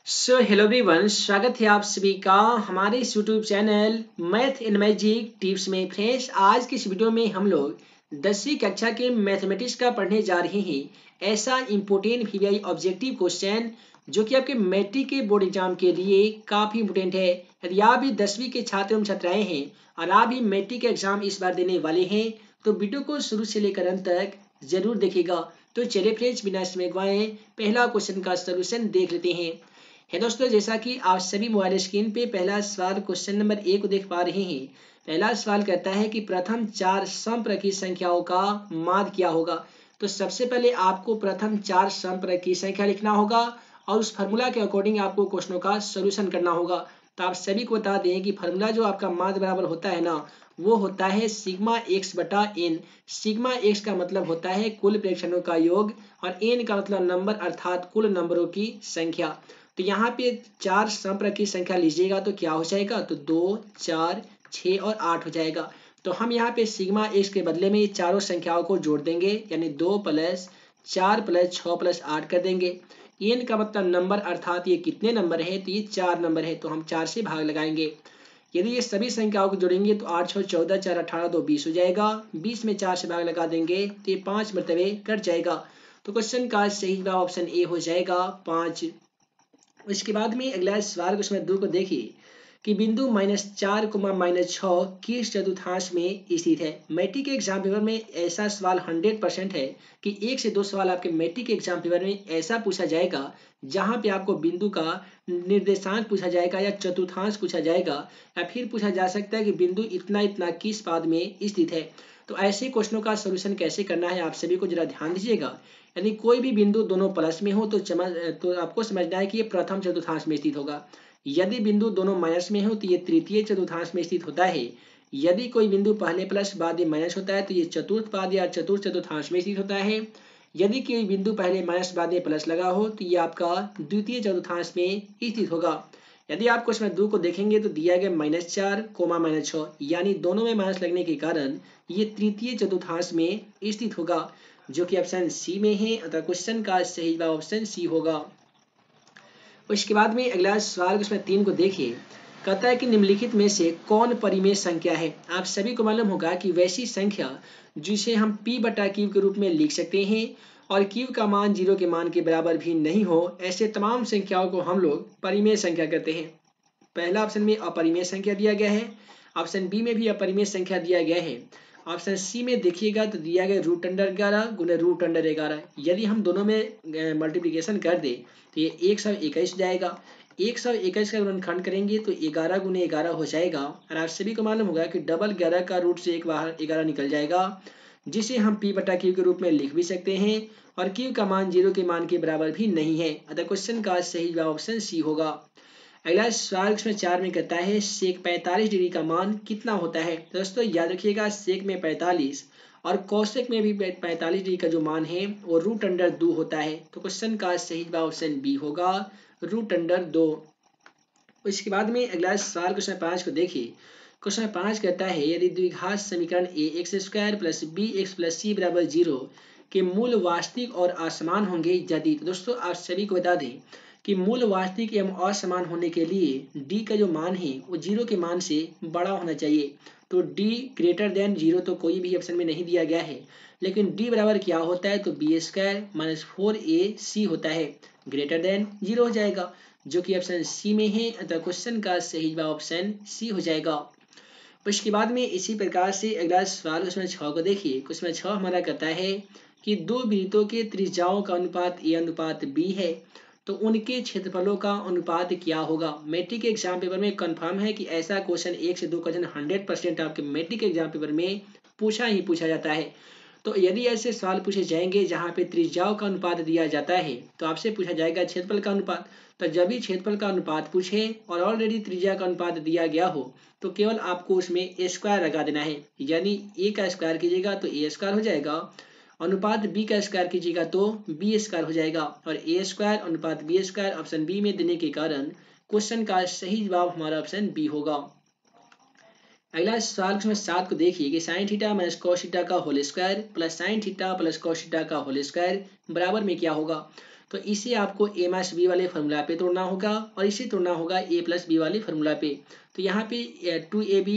Hello everyone, स्वागत है आप सभी का हमारे इस YouTube channel math in magic tips में। फ्रेंड्स, आज की इस वीडियो में हम लोग 10वीं कक्षा के मैथमेटिक्स का पढ़ने जा रहे हैं। ऐसा इम्पोर्टेंट वीवीआई ऑब्जेक्टिव क्वेश्चन जो कि आपके मैट्रिक के बोर्ड एग्जाम के लिए काफ़ी इम्पोर्टेंट है। यदि आप भी 10वीं के छात्र एवं छात्राएं हैं और आप भी मैट्रिक का एग्जाम इस बार देने वाले हैं तो वीडियो को शुरू से लेकर अंत तक जरूर देखिएगा। तो चलिए फ्रेंड्स, बिना समय गवाए पहला क्वेश्चन का सोल्यूशन देख लेते हैं। है दोस्तों, जैसा कि आप सभी मोबाइल स्क्रीन पे पहला सवाल क्वेश्चन नंबर 1 को देख पा रहे हैं। पहला सवाल कहता है कि प्रथम 4 समप्रकी संख्याओं का माध्य क्या होगा। तो सबसे पहले आपको प्रथम 4 समप्रकी संख्या लिखना होगा और उस फार्मूला के अकॉर्डिंग आपको क्वेश्चनों का सोल्यूशन करना होगा। तो आप सभी को बता दें कि फार्मूला जो आपका माध्य बराबर होता है ना, वो होता है सिग्मा एक्स बटा एन। सिग्मा एक्स का मतलब होता है कुल प्रेक्षणों का योग और एन का मतलब नंबर अर्थात कुल नंबरों की संख्या। तो यहाँ पे 4 समप्रकी संख्या लीजिएगा तो क्या हो जाएगा, तो 2, 4, 6 और 8 हो जाएगा। तो हम यहाँ पे सिग्मा एक्स के बदले में ये चारों संख्याओं को जोड़ देंगे, यानी 2 + 4 + 6 + 8 कर देंगे। एन का मतलब नंबर अर्थात ये कितने नंबर है, तो ये 4 नंबर है, तो हम 4 से भाग लगाएंगे। यदि ये सभी संख्याओं को जोड़ेंगे तो 8 6 14 4 18 2 20 हो जाएगा। 20 में 4 से भाग लगा देंगे तो ये 5 मरतबे कट जाएगा। तो क्वेश्चन का सही जवाब ऑप्शन ए हो जाएगा 5। उसके बाद में अगला सवाल क्वेश्चन 2 को देखिए कि बिंदु -4, -6 किस चतुर्थांश में स्थित है। मैट्रिक के एग्जाम पेपर में ऐसा सवाल 100% है कि 1 से 2 सवाल आपके मैट्रिक के एग्जाम पेपर में ऐसा पूछा जाएगा जहां पे आपको बिंदु का निर्देशांक पूछा जाएगा या चतुर्थांश पूछा जाएगा, या फिर पूछा जा सकता है कि बिंदु इतना इतना किस पाद में स्थित है। तो ऐसे क्वेश्चनों का सोल्यूशन कैसे करना है आप सभी को जरा ध्यान दीजिएगा। यदि कोई भी बिंदु दोनों प्लस में हो तो आपको समझना है कि ये प्रथम चतुर्थांश में स्थित होगा। यदि बिंदु दोनों माइनस में हो तो ये तृतीय चतुर्थांश में स्थित होता है। यदि कोई बिंदु पहले प्लस बाद में माइनस होता है तो ये चतुर्थ पाद या चतुर्थ चतुर्थांश में स्थित होता है। यदि कोई बिंदु पहले माइनस बाद में प्लस लगा हो तो ये आपका द्वितीय चतुर्थांश में स्थित होगा। यदि आप क्वेश्चन 2 को देखेंगे तो दिया गया -4, -6, यानी दोनों में माइनस लगने के कारण ये तृतीय चतुर्थांश में स्थित होगा, जो कि ऑप्शन सी में है। अतः क्वेश्चन का सही जवाब ऑप्शन सी होगा। उसके बाद में अगला सवाल क्वेश्चन 3 को देखिए, कहता है कि निम्नलिखित में से कौन परिमेय संख्या है। आप सभी को मालूम होगा कि वैसी संख्या जिसे हम p बटा क्यू के रूप में लिख सकते हैं और क्यू का मान 0 के मान के बराबर भी नहीं हो, ऐसे तमाम संख्याओं को हम लोग परिमेय संख्या कहते हैं। पहला ऑप्शन में अपरिमेय संख्या दिया गया है, ऑप्शन बी में भी अपरिमेय संख्या दिया गया है, ऑप्शन सी में देखिएगा तो दिया गया √11 गुने √11। यदि हम दोनों में मल्टीप्लिकेशन कर दे तो ये 121 हो जाएगा। 121 का गुणनखंड करेंगे तो 11 गुने 11 हो जाएगा। और आप सभी को मालूम होगा कि डबल 11 का रूट से एक बाहर 11 निकल जाएगा, जिसे हम p बटा क्यू के रूप में लिख भी सकते हैं और क्यू का मान 0 के मान के बराबर भी नहीं है। अतः क्वेश्चन का सही जवाब ऑप्शन सी होगा। अगला सवाल इसमें 4 में कहता है सेक 45 डिग्री का मान कितना होता है। तो दोस्तों याद रखिएगा, सेक में 45 और कौशिक में भी 45 डिग्री का जो मान है वो √2 होता है। तो क्वेश्चन का सही जवाब ऑप्शन बी होगा √2। उसके बाद में अगला सवाल क्वेश्चन 5 को देखिए। क्वेश्चन 5 कहता है यदि द्विघात समीकरण ax² + bx + c = 0 के मूल वास्तविक और असमान होंगे यदि। तो दोस्तों आप सभी को बता दें कि मूल वास्तविक एवं असमान होने के लिए d का जो मान है वो 0 के मान से बड़ा होना चाहिए। तो d > 0 तो कोई भी ऑप्शन में नहीं दिया गया है, लेकिन d बराबर क्या होता है, तो b² - 4ac होता है, > 0 हो जाएगा, जो कि ऑप्शन सी में है। अतः क्वेश्चन का सही जवाब ऑप्शन सी हो जाएगा। उसके बाद में इसी प्रकार से अगला सवाल क्वेश्चन 6 को देखिए। क्वेश्चन 6 हमारा कहता है कि दो वृत्तों के त्रिज्याओं का अनुपात a अनुपात b है, तो उनके क्षेत्रफलों का अनुपात क्या होगा। मैट्रिक के एग्जाम पेपर में कंफर्म है कि ऐसा क्वेश्चन 1 से 2 क्वेश्चन 100% आपके मैट्रिक के एग्जाम पेपर में पूछा जाता है। तो यदि ऐसे सवाल पूछे जाएंगे जहाँ पे त्रिज्याओं का अनुपात दिया जाता है तो आपसे पूछा जाएगा क्षेत्रफल का अनुपात। तो जब भी क्षेत्रफल का अनुपात पूछे और ऑलरेडी त्रिज्या का अनुपात दिया गया हो तो केवल आपको उसमें स्क्वायर लगा देना है, यानी a का स्क्वायर कीजिएगा तो a² हो जाएगा, अनुपात b का स्क्वायर कीजिएगा तो b² हो जाएगा, और a² अनुपात b² ऑप्शन बी में देने के कारण क्वेश्चन का सही जवाब हमारा ऑप्शन बी होगा। अगला सवाल क्वेश्चन 7 को देखिए कि sin θ - cos θ का होल स्क्वायर + sin θ + cos θ का होल स्क्वायर बराबर में क्या होगा। तो इसे आपको a माइनस बी वाले फार्मूला पे तोड़ना होगा और इसे तोड़ना होगा a प्लस बी वाले फार्मूला पे। तो यहाँ पे 2ab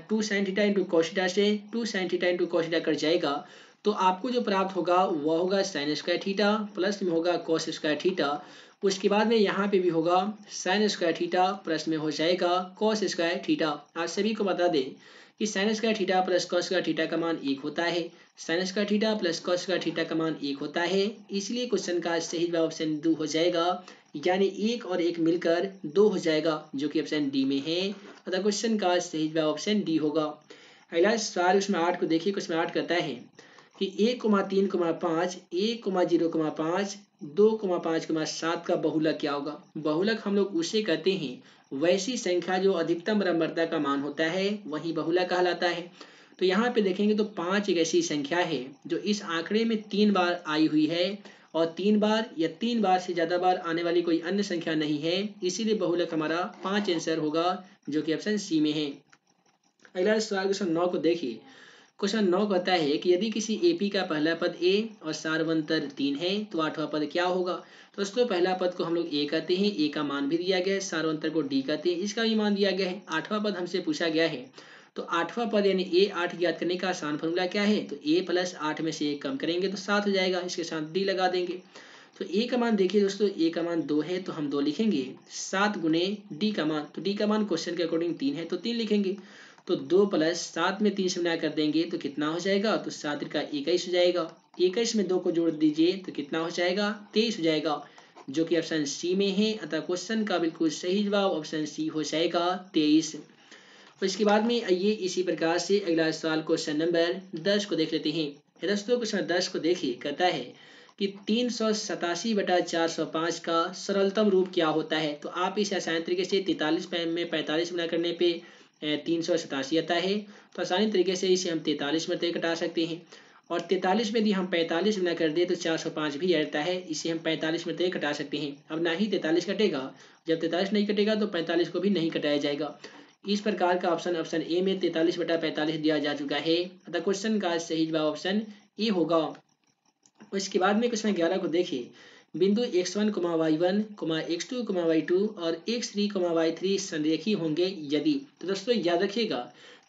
2 sin theta into cos theta से 2 sin theta into cos theta cut जाएगा। तो आपको जो प्राप्त होगा वह होगा sin स्क्वायर थीटा प्लस में होगा cos स्क्वायर थीटा। उसके बाद में यहाँ पे भी होगा sin स्क्वायर थीटा प्लस में हो जाएगा cos स्क्वायर थीटा। आप सभी को बता दें कि sin square theta plus cos square theta का मान 1 होता है। sin square theta plus cos square theta का मान 1 होता है, इसलिए क्वेश्चन का सही जवाब ऑप्शन 2 हो जाएगा, यानी 1 और 1 मिलकर 2 हो जाएगा जो कि ऑप्शन डी में है। अतः क्वेश्चन का सही जवाब ऑप्शन डी होगा। अगला सवाल उसमें 8 को देखिए। क्वेश्चन 8 कहता है कि 1,3,5 1,0,5 2,5,7 का बहुलक क्या होगा। बहुलक हम लोग उसे कहते हैं वैसी संख्या जो अधिकतम बराबरता का मान होता है वही बहुलक कहलाता है। तो यहाँ पे देखेंगे तो 5 एक ऐसी संख्या है जो इस आंकड़े में 3 बार आई हुई है और 3 बार या 3 बार से ज्यादा बार आने वाली कोई अन्य संख्या नहीं है, इसीलिए बहुलक हमारा 5 आंसर होगा जो कि ऑप्शन सी में है। अगला सवाल क्वेश्चन 9 को देखिए। क्वेश्चन 9 कहता है कि यदि किसी एपी का पहला पद ए और सारवंतर 3 है तो 8वां पद क्या होगा। तो दोस्तों पहला पद को हम लोग ए कहते हैं, ए का मान भी दिया गया है, सारवंतर को डी कहते हैं, इसका भी मान दिया गया है। 8वां पद हमसे पूछा गया है, तो 8वां पद यानी ए 8 ज्ञात करने का आसान फॉर्मूला क्या है। तो ए प्लस 8 में से 1 कम करेंगे तो 7 हो जाएगा, इसके साथ डी लगा देंगे। तो ए का मान देखिए दोस्तों, ए का मान 2 है तो हम 2 लिखेंगे, 7 गुने डी का मान, तो डी का मान क्वेश्चन के अकॉर्डिंग 3 है तो 3 लिखेंगे। तो 2 प्लस 7 में 3 से गुणा कर देंगे तो कितना हो जाएगा, तो 7 का 21 हो जाएगा। 21 में 2 को जोड़ दीजिए तो कितना हो जाएगा, 23 हो जाएगा जो कि ऑप्शन सी में है। अतः क्वेश्चन का बिल्कुल सही जवाब ऑप्शन सी हो जाएगा 23। तो इसके बाद में आइए इसी प्रकार से अगला सवाल क्वेश्चन नंबर 10 को देख लेते हैं। दोस्तों क्वेश्चन 10 को देखिए, कहता है कि 387/405 का सरलतम रूप क्या होता है। तो आप इसे आसान तरीके से 43 में 45 गुना करने पे 387 आता है, तो आसानी तरीके से इसे हम 43 में घटा सकते हैं। और 43 में यदि हम 45 गुना कर दे तो 405 भी आता है, इसे हम 45 में घटा सकते हैं। अब ना ही 43 कटेगा, जब 43 नहीं कटेगा तो 45 को भी नहीं घटाया जाएगा। इस प्रकार का ऑप्शन ए में 43/45 दिया जा चुका है, अतः क्वेश्चन का सही जवाब ऑप्शन ए होगा। इसके बाद में क्वेश्चन 11 को देखिए। बिंदु x1, y1, x2, y2 और x3, y3 संरेखी होंगे यदि। तो दोस्तों याद रखिएगा,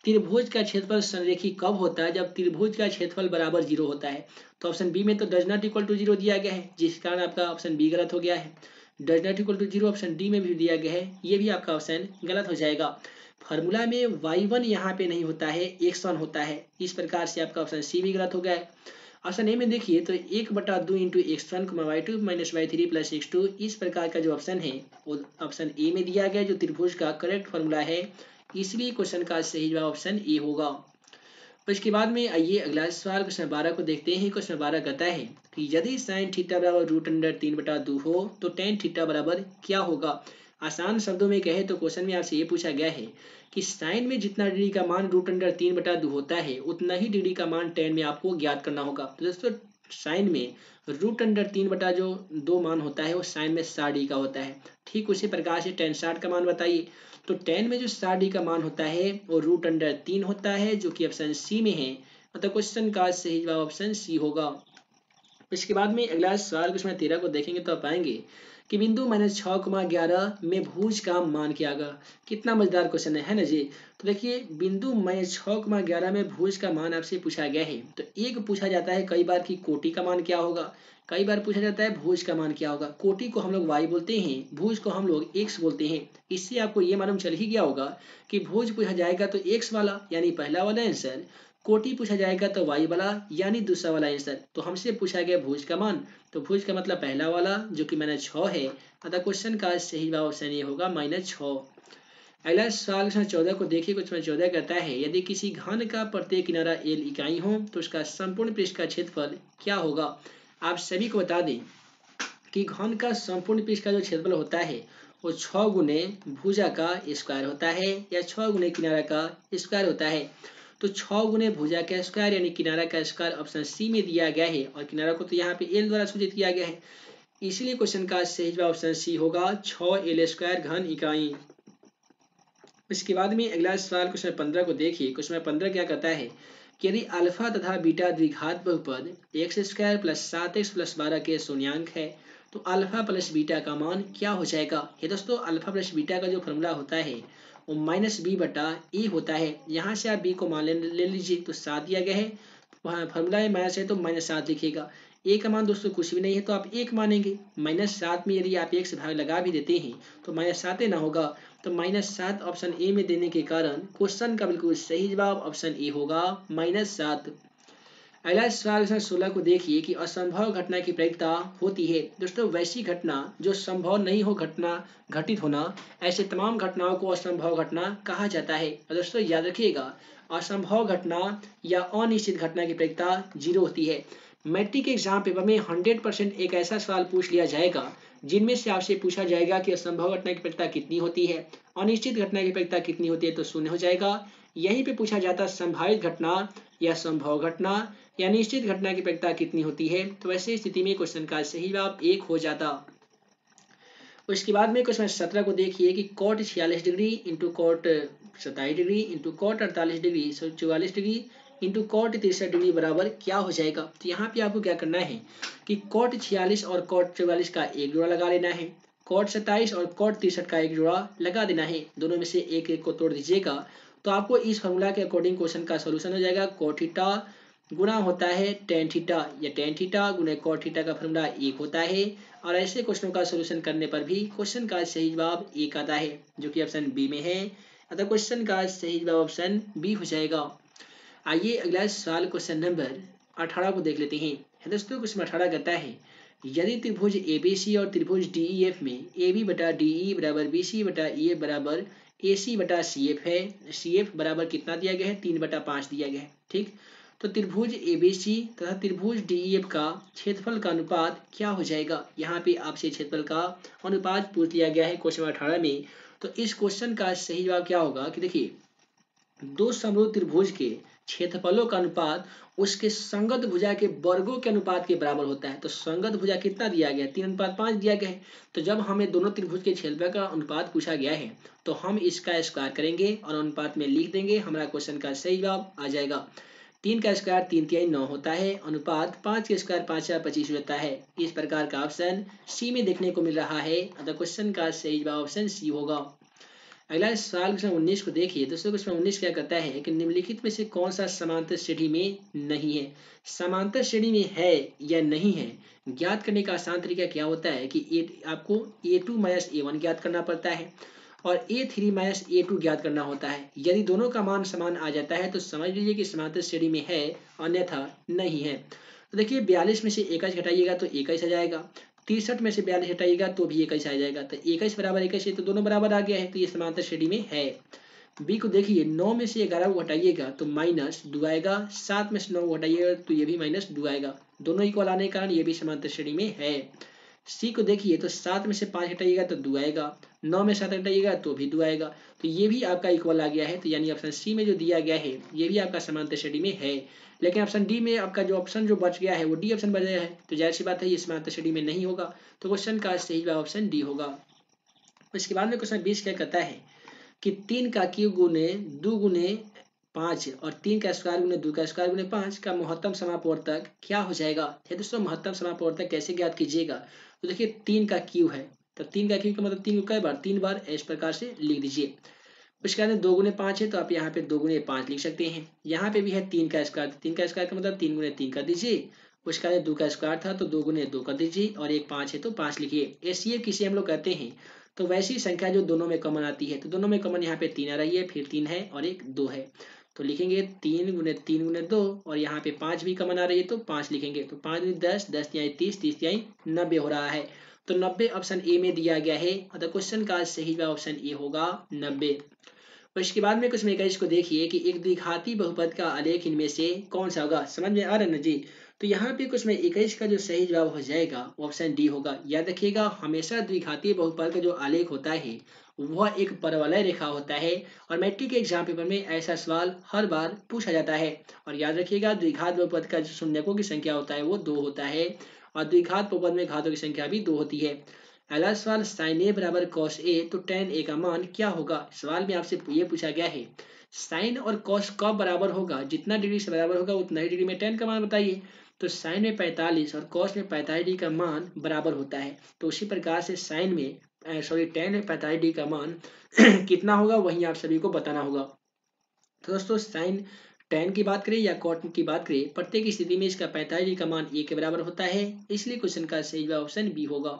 त्रिभुज का क्षेत्रफल संरेखी कब होता है, जब त्रिभुज का क्षेत्रफल बराबर 0 होता है। तो ऑप्शन बी में तो डज नॉट इक्वल टू 0 दिया गया है, जिस कारण आपका ऑप्शन बी गलत हो गया है। Does not equal to 0 option D में भी दिया गया है, ये भी आपका ऑप्शन गलत हो जाएगा। फार्मूला में y1 यहाँ पे नहीं होता है, x1 होता है, इस प्रकार से आपका ऑप्शन सी भी गलत हो गया है। ऑप्शन ए में देखिए तो 1/2 into x1, y2 minus y3 plus x2, इस प्रकार का जो ऑप्शन है वो ऑप्शन ए में दिया गया जो त्रिभुज का करेक्ट फार्मूला है, इसलिए क्वेश्चन का सही जवाब ऑप्शन ए होगा। तो इसके बाद में आइए अगला सवाल क्वेश्चन 12 को देखते हैं। क्वेश्चन 12 कहता है कि यदि साइन थीटा बराबर √3/2 हो तो टेन थीटा बराबर क्या होगा। आसान शब्दों में कहे तो क्वेश्चन में आपसे ये पूछा गया है कि साइन में जितना डिग्री का मान √3/2 होता है उतना ही डिग्री का मान टेन में आपको ज्ञात करना होगा। तो दोस्तों साइन में √3/2 मान होता है वो साइन में 60 डिग्री का होता है, ठीक उसी प्रकार से टेन 60 का मान बताइए। तो टेन में जो 60 डिग्री का मान होता है वो √3 होता है जो कि ऑप्शन सी में है, मतलब क्वेश्चन का सही जवाब ऑप्शन सी होगा। इसके बाद में अगला सवाल क्वेश्चन 13 को देखेंगे तो आप पाएंगे कि बिंदु -6,11 में भुज का मान क्या होगा। कितना मजेदार क्वेश्चन है ना जी। तो देखिए बिंदु -6,11 में भुज का मान आपसे पूछा गया है। तो एक पूछा जाता है कई बार कि कोटि का मान क्या होगा, कई बार पूछा जाता है भुज का मान क्या होगा। कोटि को हम लोग y बोलते हैं, भुज को हम लोग x बोलते हैं। इससे आपको ये मालूम चल ही गया होगा कि भुज पूछा जाएगा तो x वाला यानी पहला वाला आंसर, कोटि पूछा जाएगा तो y वाला यानी दूसरा वाला आंसर। तो हमसे पूछा गया भुज का मान, तो भुज का मतलब पहला वाला जो कि -6 है, अतः क्वेश्चन का सही जवाब ऑप्शन ये होगा -6। अगला सवाल क्वेश्चन 14 को देखिए। क्वेश्चन 14 कहता है यदि किसी घन का प्रत्येक किनारा l इकाई हो तो उसका संपूर्ण पृष्ठ का क्षेत्रफल क्या होगा। आप सभी को बता दें कि घन का संपूर्ण पृष्ठ का जो क्षेत्रफल होता है वो 6 गुने भुजा का स्क्वायर होता है या 6 गुने किनारा का स्क्वायर होता है। तो 6 गुने भुजा का स्क्वायर यानी किनारा का स्क्वायर ऑप्शन सी में दिया गया है और किनारा को तो यहाँ पे एल द्वारा सूचित किया गया है, इसलिए क्वेश्चन का सही जवाब ऑप्शन सी होगा 6l² घन इकाई। इसके बाद में अगला सवाल क्वेश्चन 15 को देखिए। क्वेश्चन 15 क्या कहता है कि यदि अल्फा तथा बीटा द्विघात बहुपद x² + 7x + 12 के शून्यांक है तो अल्फा प्लस बीटा का मान क्या हो जाएगा। ये दोस्तों अल्फा प्लस बीटा का जो फॉर्मूला होता है वो -b/a होता है। यहाँ से आप b को मान ले लीजिए, तो 7 दिया गया है, फॉर्मूला में माइनस है तो -7 लिखिएगा। a का मान दोस्तों कुछ भी नहीं है तो आप 1 मानेंगे। -7 में यदि आप 1 से भाग लगा भी देते हैं तो -7 ना होगा, तो -7 ऑप्शन ए में देने के कारण क्वेश्चन का बिल्कुल सही जवाब ऑप्शन ए होगा -7। अगला सवाल 16 को देखिए कि असंभव घटना की प्रायिकता होती है। दोस्तों वैसी घटना जो संभव नहीं हो घटना घटित होना, ऐसे तमाम घटनाओं को असंभव घटना कहा जाता है। और दोस्तों याद रखिएगा, असंभव घटना या अनिश्चित घटना की प्रायिकता 0 होती है। मैट्रिक एग्जाम पेपर में 100% एक ऐसा सवाल पूछ लिया जाएगा जिनमें से आपसे पूछा जाएगा कि असंभव घटना की प्रायिकता कितनी होती है, अनिश्चित घटना की प्रायिकता कितनी होती है, तो 0 हो जाएगा। यहीं पे पूछा जाता संभावित घटना या संभव घटना या निश्चित घटना की प्रायिकता कितनी होती है, तो ऐसी स्थिति में क्वेश्चन का सही जवाब 1 हो जाता। उसके बाद में क्वेश्चन 17 को देखिए कि cot 46 degree into cot 27 degree into cot 48 degree 44 degree into cot 63 degree बराबर क्या हो जाएगा। तो यहाँ पे आपको क्या करना है कि cot 46 और cot 44 का एक जोड़ा लगा लेना है, cot 27 और cot 63 का एक जोड़ा लगा देना है। दोनों में से एक एक को तोड़ दीजिएगा तो आपको इस फॉर्मूला के अकॉर्डिंग क्वेश्चन का सोल्यूशन हो जाएगा। cot थीटा गुना होता है tan थीटा या tan थीटा गुना cot थीटा का फॉर्मूला 1 होता है। और ऐसे क्वेश्चनों का सोल्यूशन करने पर भी क्वेश्चन का सही जवाब 1 आता है, जो कि ऑप्शन बी में है। अतः क्वेश्चन का सही जवाब ऑप्शन बी हो जाएगा। आइए अगला सवाल क्वेश्चन नंबर 18 को देख लेते हैं। दोस्तों क्वेश्चन 18 कहता है यदि त्रिभुज ABC और त्रिभुज DEF में AB/DE बराबर BC/EF बराबर AC/CF है, CF बराबर कितना दिया गया है 3/5 दिया गया है। ठीक, तो त्रिभुज ABC तथा त्रिभुज DEF का क्षेत्रफल का अनुपात क्या हो जाएगा। यहाँ पे आपसे क्षेत्रफल का अनुपात पूछ लिया गया है क्वेश्चन 18 में। तो इस क्वेश्चन का सही जवाब क्या होगा कि देखिए, दो समरूप त्रिभुज के क्षेत्रफलों का अनुपात उसके संगत भुजा के वर्गों के अनुपात के बराबर होता है। तो संगत भुजा कितना दिया गया है 3:5 दिया गया है। तो जब हमें दोनों त्रिभुज के क्षेत्रफल का अनुपात पूछा गया है तो हम इसका स्क्वायर करेंगे और अनुपात में लिख देंगे, हमारा क्वेश्चन का सही जवाब आ जाएगा। 3 का स्क्वायर 3×3 9 होता है, अनुपात 5 के स्क्वायर 5×4 25 होता है। इस प्रकार का ऑप्शन सी में देखने को मिल रहा है। अतः क्वेश्चन का सही जवाब ऑप्शन सी होगा। अगला सवाल क्वेश्चन 19 को देखिए। दोस्तों क्वेश्चन 19 क्या कहता है कि निम्नलिखित में से कौन सा समांतर श्रेणी में नहीं है। समांतर श्रेणी में है या नहीं है ज्ञात करने का आसान तरीका क्या होता है कि आपको A2 - A1 ज्ञात करना पड़ता है और A3 - A2 ज्ञात करना होता है। यदि दोनों का मान समान आ जाता है तो समझ लीजिए कि समांतर श्रेणी में है, अन्यथा नहीं है। तो देखिए 42 में से 21 घटाइएगा तो 21 आ जाएगा, 63 में से 42 हटाइएगा तो भी 21 आ जाएगा। तो 21 बराबर 21 है तो दोनों बराबर आ गया है, तो ये समांतर श्रेणी में है। बी को देखिए 9 में से 11 को हटाइएगा तो -2 आएगा, 7 में से 9 को हटाइएगा तो ये भी -2 आएगा, दोनों इक्वल आने के कारण ये भी समांतर श्रेणी में है। सी को देखिए तो 7 में से 5 हटाइएगा तो 2 आएगा, 9 में 7 हटाइएगा तो भी 2 आएगा, तो ये भी आपका इक्वल आ गया है। तो यानी ऑप्शन सी में जो दिया गया है ये भी आपका समांतर श्रेणी में है। लेकिन ऑप्शन डी में आपका जो ऑप्शन जो बच गया है वो डी ऑप्शन बच गया है, तो जाहिर सी बात है ये समांतर श्रेणी में नहीं होगा। तो क्वेश्चन का सही जवाब ऑप्शन डी होगा। इसके बाद में क्वेश्चन 20 क्या कहता है कि 3 का क्यूब गुने 2 गुने 5 और 3 का स्क्वायर गुने 2 का स्क्वायर गुने 5 का महत्तम समापवर्तक क्या हो जाएगा। दोस्तों महत्तम समापवर्तक कैसे ज्ञात कीजिएगा। तो देखिए 3 का क्यूब है, तो 3 का क्यूब का मतलब 3 को कई बार 3 बार इस प्रकार से लिख दीजिए। उसके बाद 2 गुने 5 है तो आप यहाँ पे 2 गुने 5 लिख सकते हैं। यहाँ पे भी है 3 का स्क्वायर, 3 का स्क्वायर का मतलब 3 गुने 3 कर दीजिए। उसके बाद 2 का स्क्वायर था तो 2 गुने 2 कर दीजिए और एक 5 है तो 5 लिखिए। एसीएफ किसे हम लोग कहते हैं, तो वैसी संख्या जो दोनों में कॉमन आती है। तो दोनों में कॉमन यहाँ पे 3 आ रही है, फिर 3 है और एक 2 है, तो लिखेंगे 3 गुने 3 गुने 2 और यहाँ पे 5 भी कॉमन आ रही है तो 5 लिखेंगे। तो 5 गुने 10, 10 तिहाई 30, 30 तिहाई 90 हो रहा है। तो 90 ऑप्शन ए में दिया गया है। अतः क्वेश्चन का सही जवाब ऑप्शन ए होगा 90। और इसके बाद में क्वेश्चन 21 को देखिए कि एक द्विघाती बहुपद का आलेख इनमें से कौन सा होगा। समझ में आ रहा है ना जी। तो यहाँ पे क्वेश्चन 21 का जो सही जवाब हो जाएगा वो ऑप्शन डी होगा। याद रखिएगा हमेशा द्विघाती बहुपद का जो आलेख होता है वह एक परवलय रेखा होता है और मैट्रिक के एग्जाम पेपर में ऐसा सवाल हर बार पूछा जाता है। और याद रखिएगा द्विघात बहुपद का जो शून्यकों की संख्या होता है वो 2 होता है और द्विघात बहुपद में घातों की संख्या भी 2 होती है। अगला सवाल sin a बराबर cos a तो tan a का मान क्या होगा। सवाल में आपसे ये पूछा गया है साइन और कॉस कब बराबर होगा, जितना डिग्री से बराबर होगा उतना ही डिग्री में tan का मान बताइए। तो साइन में 45 और कॉस में 45 का मान बराबर होता है। तो उसी प्रकार से साइन में tan में 45 का मान कितना होगा वही आप सभी को बताना होगा। तो दोस्तों साइन tan की बात करें या कॉट की बात करें, प्रत्येक स्थिति में इसका 45 का मान a के बराबर होता है, इसलिए क्वेश्चन का सही जवाब ऑप्शन बी होगा।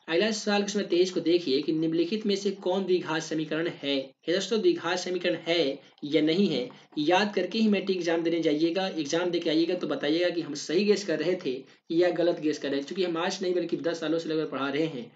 अगला सवाल क्वेश्चन 23 को देखिए कि निम्नलिखित में से कौन द्विघात समीकरण है। दोस्तों द्विघात समीकरण है या नहीं है, याद करके ही मैट्रिक एग्जाम देने जाइएगा। एग्जाम देके आइएगा तो बताइएगा कि हम सही गेस कर रहे थे या गलत गेस कर रहे थे, क्योंकि हम आज नहीं बल्कि 10 सालों से लगभग पढ़ा रहे हैं।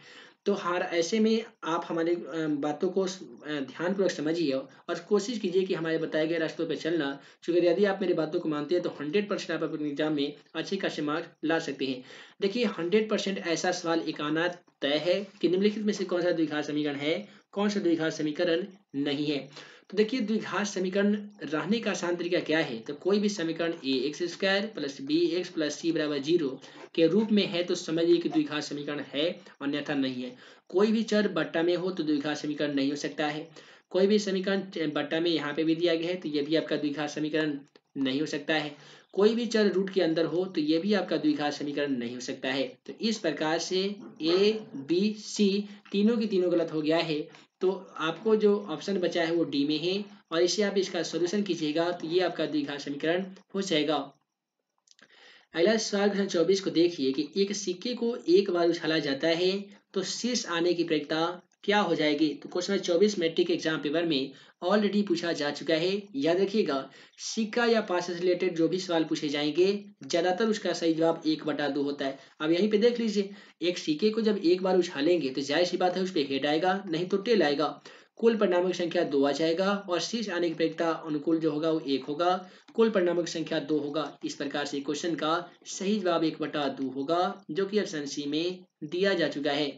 तो हर ऐसे में आप हमारे बातों को ध्यानपूर्वक समझिए और कोशिश कीजिए कि हमारे बताए गए रास्तों पर चलना, क्योंकि यदि आप मेरी बातों को मानते हैं तो 100% आप अपने एग्जाम में अच्छे खासे मार्क्स ला सकते हैं। देखिए 100% ऐसा सवाल एक आना तय है कि निम्नलिखित में से कौन सा द्विघात समीकरण है, कौन सा द्विघात समीकरण नहीं है। तो देखिए द्विघात समीकरण रहने का आसान तरीका क्या है, तो कोई भी समीकरण ax² + bx + c = 0 के रूप में है तो समझिए कि द्विघात समीकरण है, अन्यथा नहीं है। कोई भी चर बट्टा में हो तो द्विघात समीकरण नहीं हो सकता है। कोई भी समीकरण बट्टा में यहाँ पे भी दिया गया है तो ये भी आपका द्विघात समीकरण नहीं हो सकता है। कोई भी चर रूट के अंदर हो तो ये भी आपका द्विघात समीकरण नहीं हो सकता है। तो इस प्रकार से a b c तीनों की तीनों गलत हो गया है। तो आपको जो ऑप्शन बचा है वो डी में है और इसे आप इसका सॉल्यूशन कीजिएगा तो ये आपका द्विघात समीकरण हो जाएगा। अगला सवाल क्वेश्चन 24 को देखिए कि एक सिक्के को एक बार उछाला जाता है तो शीर्ष आने की प्रक्रिया क्या हो जाएगी। तो क्वेश्चन 24 मैट्रिक एग्जाम पेपर में ऑलरेडी पूछा जा चुका है। याद रखिएगा सिक्का या पास से रिलेटेड जो भी सवाल पूछे जाएंगे ज्यादातर उसका सही जवाब 1/2 होता है। अब यहीं पे देख लीजिए, एक सिक्के को जब एक बार उछालेंगे तो जाहिर सी बात है उस पर हेड आएगा नहीं तो टेल आएगा। कुल परिणामों की संख्या 2 आ जाएगा और शीर्ष आने की प्रक्रिया अनुकूल जो होगा वो 1 होगा। कुल परिणामों की संख्या 2 होगा। इस प्रकार से क्वेश्चन का सही जवाब 1/2 होगा, जो कि ऑप्शन सी में दिया जा चुका है।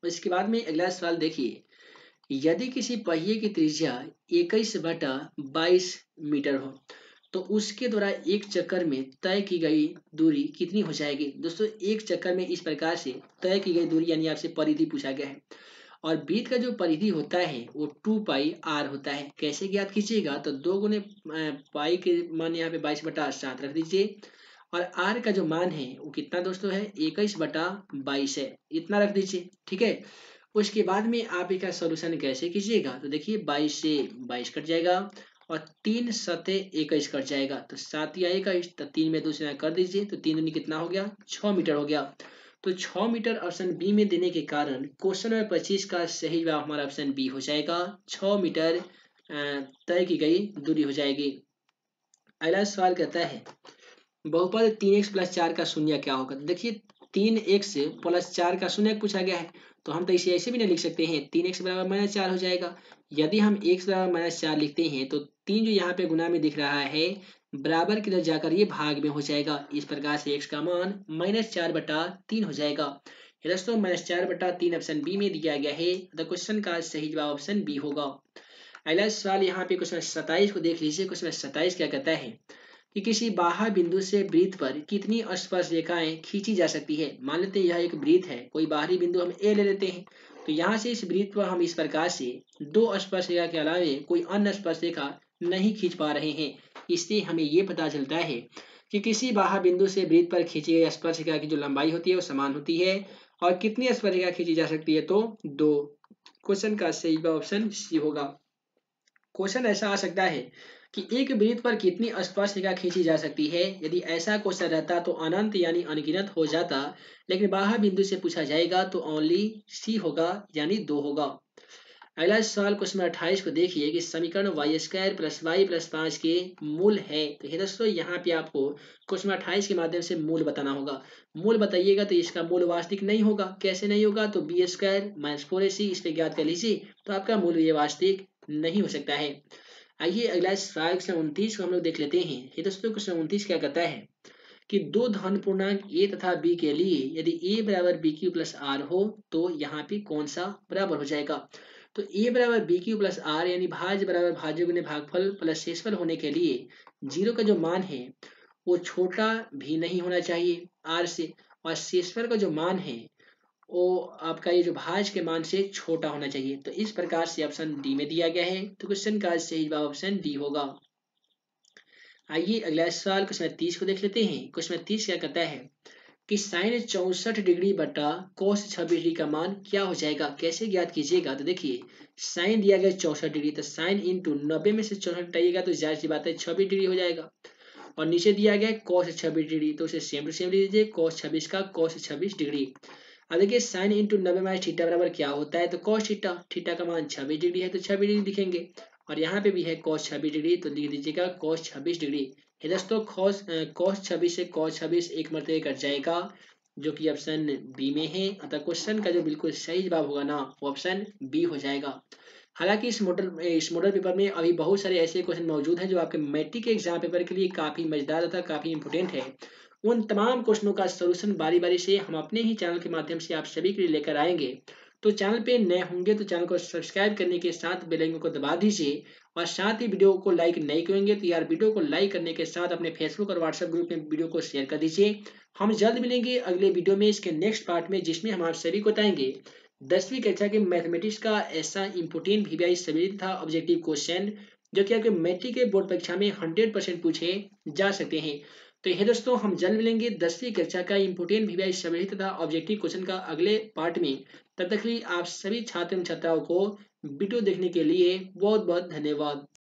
इसके बाद में अगला सवाल देखिए, यदि किसी पहिए की त्रिज्या 21/22 मीटर हो तो उसके द्वारा एक चक्कर में तय की गई दूरी कितनी हो जाएगी। दोस्तों एक चक्कर में इस प्रकार से तय की गई दूरी यानी आपसे परिधि पूछा गया है और वृत्त का जो परिधि होता है वो 2πr होता है। कैसे ज्ञात कीजिएगा, तो 2 गुने पाई के मान यहाँ पे 22/7 रख दीजिए और r का जो मान है वो कितना दोस्तों है 21/22 है, इतना रख दीजिए। ठीक है, उसके बाद में आप इसका सॉल्यूशन कैसे कीजिएगा, तो देखिए 22 से 22 कट जाएगा और 3 सते 21 कट जाएगा तो 7 या 21, तो 3 में 2 से कर दीजिए तो 3 दूनी कितना हो गया 6 मीटर हो गया। तो 6 मीटर ऑप्शन बी में देने के कारण क्वेश्चन नंबर 25 का सही जवाब हमारा ऑप्शन बी हो जाएगा। 6 मीटर तय की गई दूरी हो जाएगी। अगला सवाल कहता है बहुपद 3x + 4 का शून्य क्या होगा। देखिए 3x + 4 का शून्य पूछा गया है तो हम तो इसे ऐसे भी नहीं लिख सकते हैं, 3x = -4 हो जाएगा। यदि हम x = -4 लिखते हैं तो 3 जो यहाँ पे गुना में दिख रहा है बराबर की तरफ जाकर ये भाग में हो जाएगा। इस प्रकार से x का मान -4/3 हो जाएगा। दोस्तों -4/3 ऑप्शन बी में दिया गया है। द क्वेश्चन का सही जवाब ऑप्शन बी होगा। अगला सवाल यहाँ पे क्वेश्चन 27 को देख लीजिए। क्वेश्चन 27 क्या कहता है कि किसी बाह्य बिंदु से वृत्त पर कितनी स्पर्श रेखाएं खींची जा सकती है। मान लेते हैं यह एक वृत्त है, कोई बाहरी बिंदु हम ए ले लेते हैं तो यहाँ से इस वृत्त पर हम इस प्रकार से 2 स्पर्श रेखा के अलावे कोई अन्य स्पर्श रेखा नहीं खींच पा रहे हैं। इससे हमें ये पता चलता है कि किसी बाह्य बिंदु से वृत्त पर खींची गई स्पर्श रेखा की जो लंबाई होती है वो समान होती है और कितनी स्पर्श रेखा खींची जा सकती है तो 2। क्वेश्चन का सही ऑप्शन सी होगा। क्वेश्चन ऐसा आ सकता है कि एक वृत्त पर कितनी स्पर्श रेखा खींची जा सकती है। यदि ऐसा क्वेश्चन रहता तो अनंत यानी अनगिनत हो जाता, लेकिन बाह्य बिंदु से पूछा जाएगा तो ओनली सी होगा यानी 2 होगा। अगला सवाल क्वेश्चन 28 को देखिए कि समीकरण y² + y + 5 के मूल है। तो दोस्तों यहाँ पे आपको क्वेश्चन 28 के माध्यम से मूल बताना होगा। मूल बताइएगा तो इसका मूल वास्तविक नहीं होगा। कैसे नहीं होगा, तो b² - 4ac इस पे ज्ञात कर लीजिए तो आपका मूल ये वास्तविक नहीं हो सकता है। आइए अगला सवाल क्वेश्चन 29 को हम लोग देख लेते हैं। ये दोस्तों क्वेश्चन 29 क्या कहता है कि 2 धन पूर्णांक a तथा b के लिए यदि a = bq + r हो तो यहाँ पे कौन सा बराबर हो जाएगा। तो a = bq + r यानी भाज्य बराबर भाज्य गुने भागफल प्लस शेषफल होने के लिए 0 का जो मान है वो छोटा भी नहीं होना चाहिए r से, और शेषफल का जो मान है वो आपका ये जो भाज्य के मान से छोटा होना चाहिए। तो इस प्रकार से ऑप्शन डी में दिया गया है। तो क्वेश्चन का सही जवाब ऑप्शन डी होगा। आइए अगला सवाल क्वेश्चन 30 को देख लेते हैं। क्वेश्चन 30 क्या कहता है कि साइन 64 डिग्री बटा cos 26 डिग्री का मान क्या हो जाएगा, कैसे ज्ञात कीजिएगा। तो देखिए साइन दिया गया 64 डिग्री, तो साइन इंटू 90 में से 64 हटाइएगा तो जाहिर सी बात है 26 डिग्री हो जाएगा। और नीचे दिया गया cos 26 डिग्री, तो उसे सेम टू सेम लीजिए, cos 26 का cos 26 डिग्री। अब देखिए साइन इंटू 90 माइनस थीटा बराबर क्या होता है, तो cos थीटा, थीटा का मान 26 डिग्री है तो 26 डिग्री लिखेंगे। और यहाँ पे भी है cos 26 डिग्री, तो लिख दीजिएगा cos 26 डिग्री। ये दोस्तों cos 26 से cos 26 एक मरतबे कट जाएगा, जो कि ऑप्शन बी में है। अतः क्वेश्चन का जो बिल्कुल सही जवाब होगा ना, वो ऑप्शन बी हो जाएगा। हालांकि इस मॉडल पेपर में अभी बहुत सारे ऐसे क्वेश्चन मौजूद हैं जो आपके मैट्रिक के एग्जाम पेपर के लिए काफी मजेदार तथा काफी इंपोर्टेंट है। उन तमाम क्वेश्चनों का सलूशन बारी बारी से हम अपने ही चैनल के माध्यम से आप सभी के लिए लेकर आएंगे। तो चैनल पे नए होंगे तो चैनल को सब्सक्राइब करने के साथ बेल आइकन को दबा दीजिए, और साथ ही वीडियो को लाइक नहीं करेंगे तो यार वीडियो को लाइक करने के साथ अपने फेसबुक और व्हाट्सएप ग्रुप में वीडियो को शेयर कर दीजिए। हम जल्द मिलेंगे अगले वीडियो में इसके नेक्स्ट पार्ट में, जिसमें हम आप सभी को बताएंगे 10वीं कक्षा के मैथमेटिक्स का ऐसा इंपोर्टेंट वीवीआई सब्जेक्ट था ऑब्जेक्टिव क्वेश्चन, जो कि आपके मैट्रिक के बोर्ड परीक्षा में 100% पूछे जा सकते हैं। तो यह दोस्तों हम जल्द मिलेंगे 10वीं कक्षा का इंपोर्टेंट वीवीआई सब्जेक्ट तथा ऑब्जेक्टिव क्वेश्चन का अगले पार्ट में। तब तक के लिए आप सभी छात्र एवं छात्राओं को वीडियो देखने के लिए बहुत बहुत धन्यवाद।